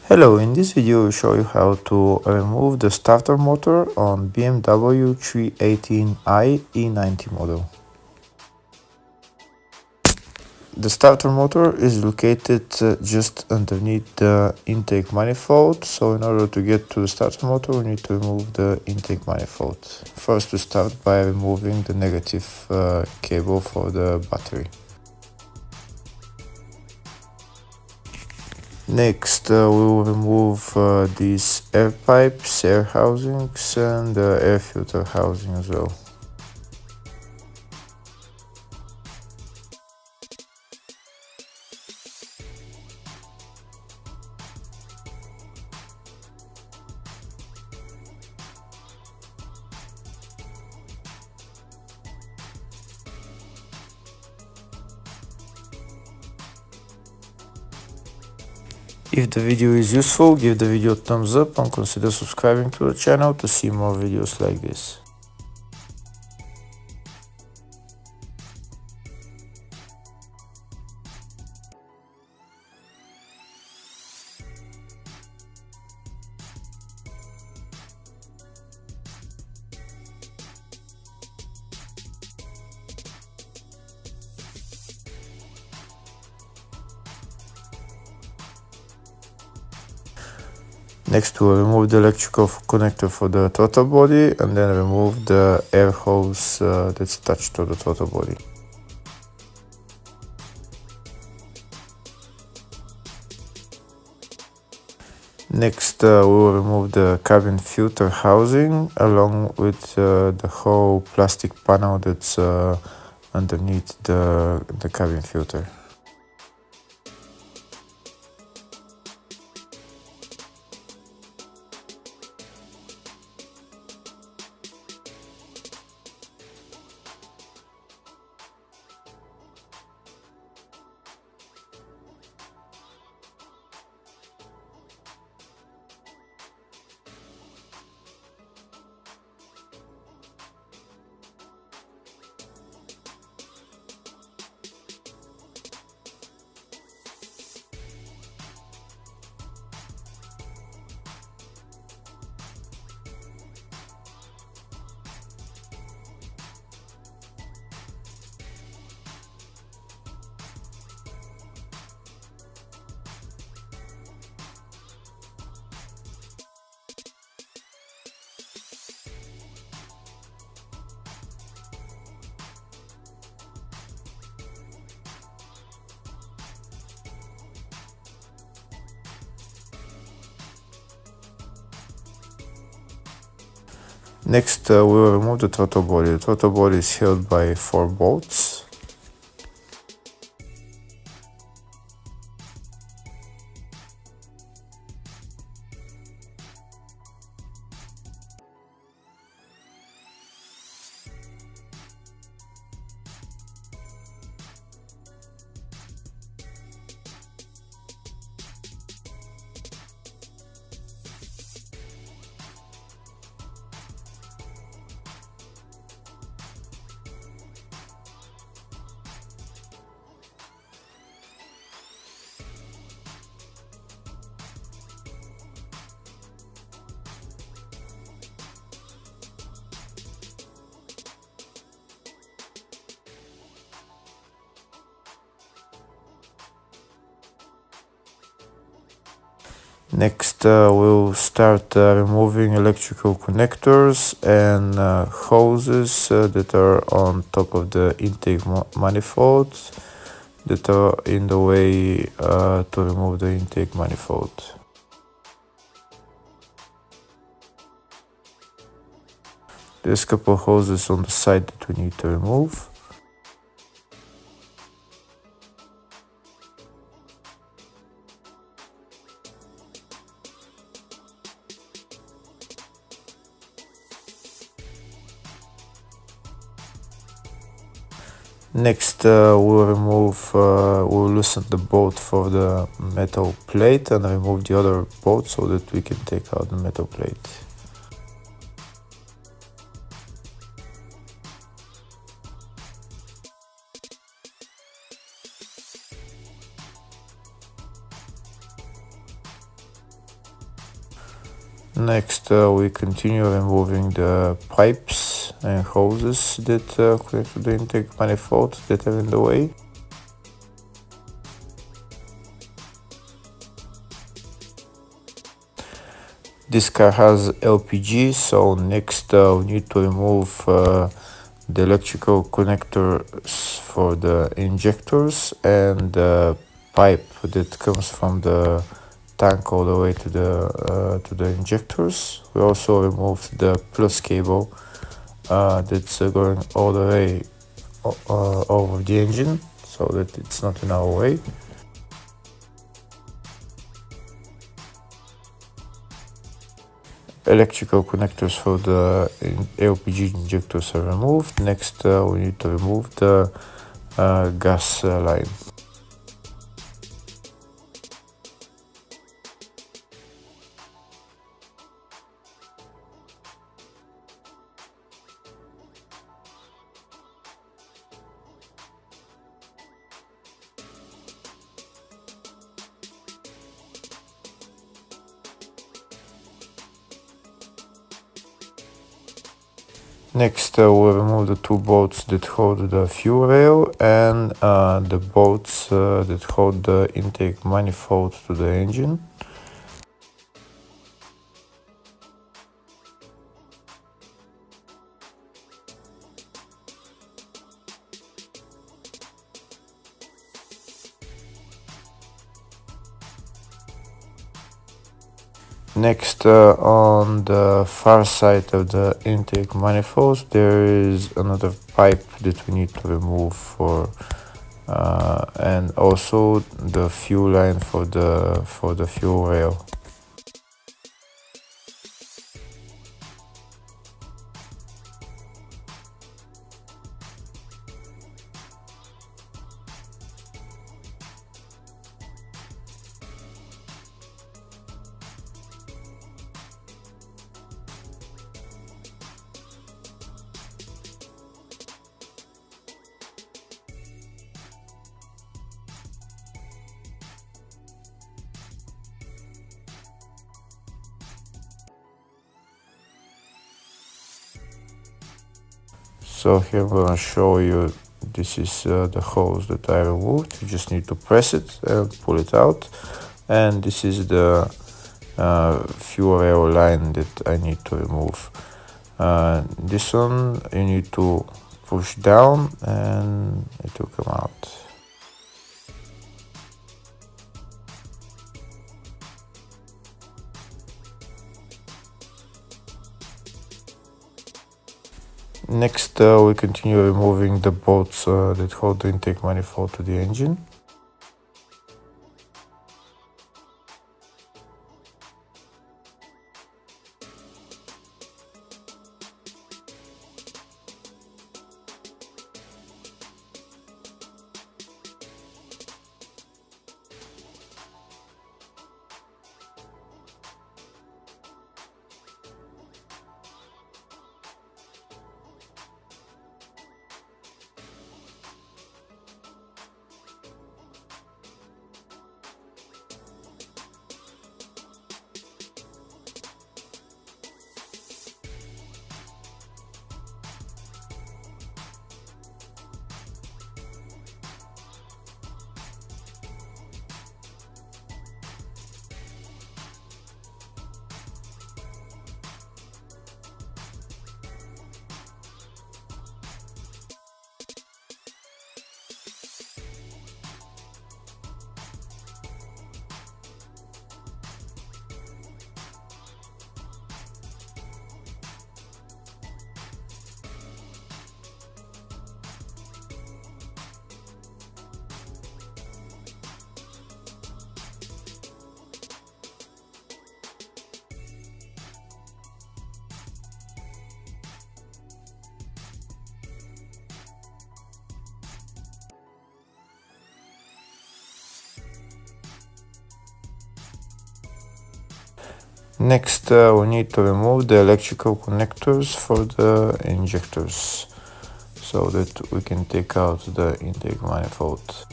Hello, in this video I will show you how to remove the starter motor on BMW 318i E90 model. The starter motor is located just underneath the intake manifold, so in order to get to the starter motor we need to remove the intake manifold. First we start by removing the negative cable for the battery. Next, we will remove these air pipes, air housings, and the air filter housing as well. If the video is useful, give the video a thumbs up and consider subscribing to the channel to see more videos like this. Next, we'll remove the electrical connector for the throttle body and then remove the air hose that's attached to the throttle body. Next, we'll remove the cabin filter housing along with the whole plastic panel that's underneath the cabin filter. Next, we will remove the throttle body. The throttle body is held by 4 bolts. Next, we'll start removing electrical connectors and hoses that are on top of the intake manifolds that are in the way to remove the intake manifold. There's a couple hoses on the side that we need to remove. Next, we'll loosen the bolt for the metal plate and remove the other bolt so that we can take out the metal plate. Next, we continue removing the pipes and hoses that connect to the intake manifold that are in the way. This car has LPG, so next we need to remove the electrical connectors for the injectors and the pipe that comes from the tank all the way to the injectors. We also removed the plus cable that's going all the way over the engine so that it's not in our way. Electrical connectors for the LPG injectors are removed. Next, we need to remove the gas line. Next, we'll remove the two bolts that hold the fuel rail and the bolts that hold the intake manifold to the engine. Next, on the far side of the intake manifold, there is another pipe that we need to remove and also the fuel line for the fuel rail. So here I'm gonna show you, this is the hose that I removed. You just need to press it and pull it out. And this is the fuel rail line that I need to remove. This one you need to push down and it will come out. Next, we continue removing the bolts that hold the intake manifold to the engine. Next, we need to remove the electrical connectors for the injectors so that we can take out the intake manifold.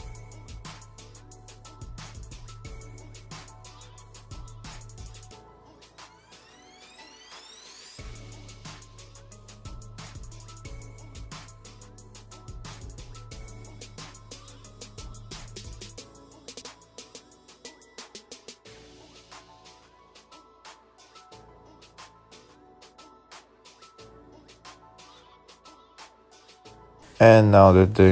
And now that the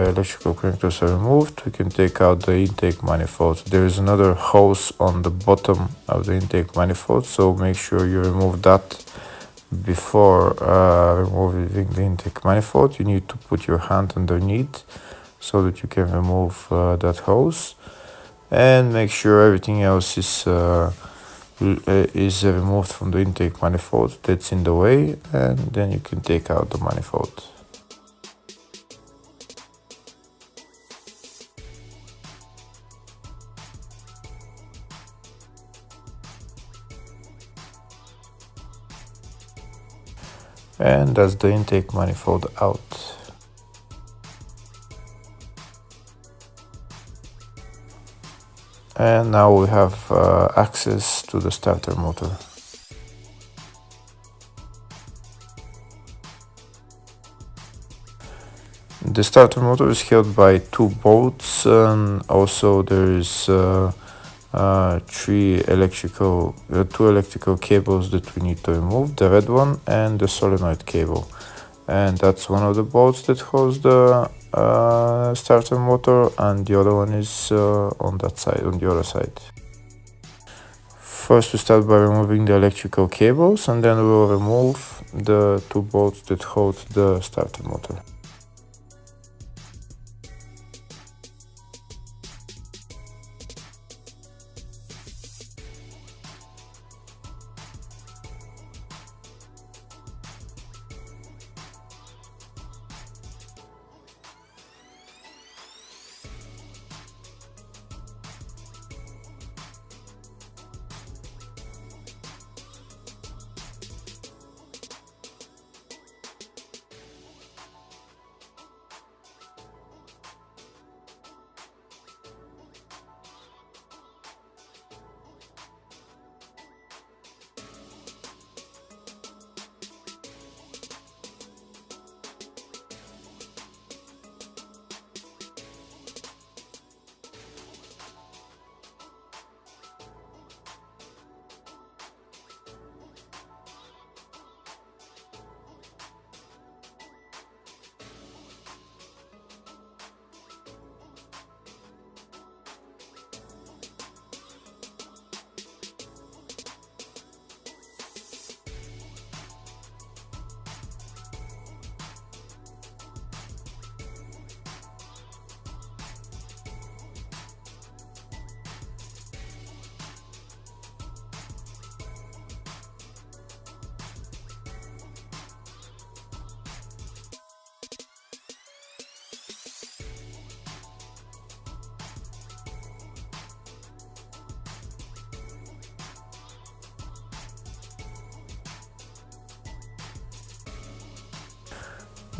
electrical connectors are removed, we can take out the intake manifold. There is another hose on the bottom of the intake manifold, so make sure you remove that before removing the intake manifold. You need to put your hand underneath so that you can remove that hose, and make sure everything else is removed from the intake manifold that's in the way, and then you can take out the manifold. And that's the intake manifold out. And now we have access to the starter motor. The starter motor is held by two bolts, and also there is two electrical cables that we need to remove, the red one and the solenoid cable, and that's one of the bolts that holds the starter motor, and the other one is on that side, on the other side. First we start by removing the electrical cables, and then we will remove the two bolts that hold the starter motor.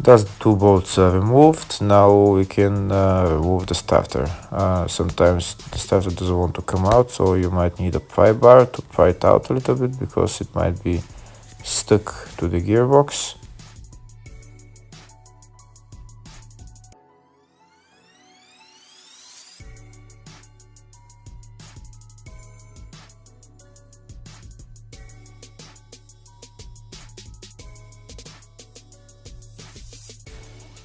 Thus the two bolts are removed. Now we can remove the starter. Sometimes the starter doesn't want to come out, so you might need a pry bar to pry it out a little bit, because it might be stuck to the gearbox.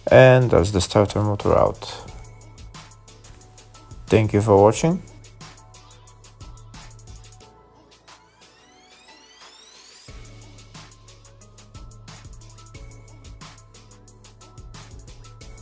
And that's the starter motor out. Thank you for watching.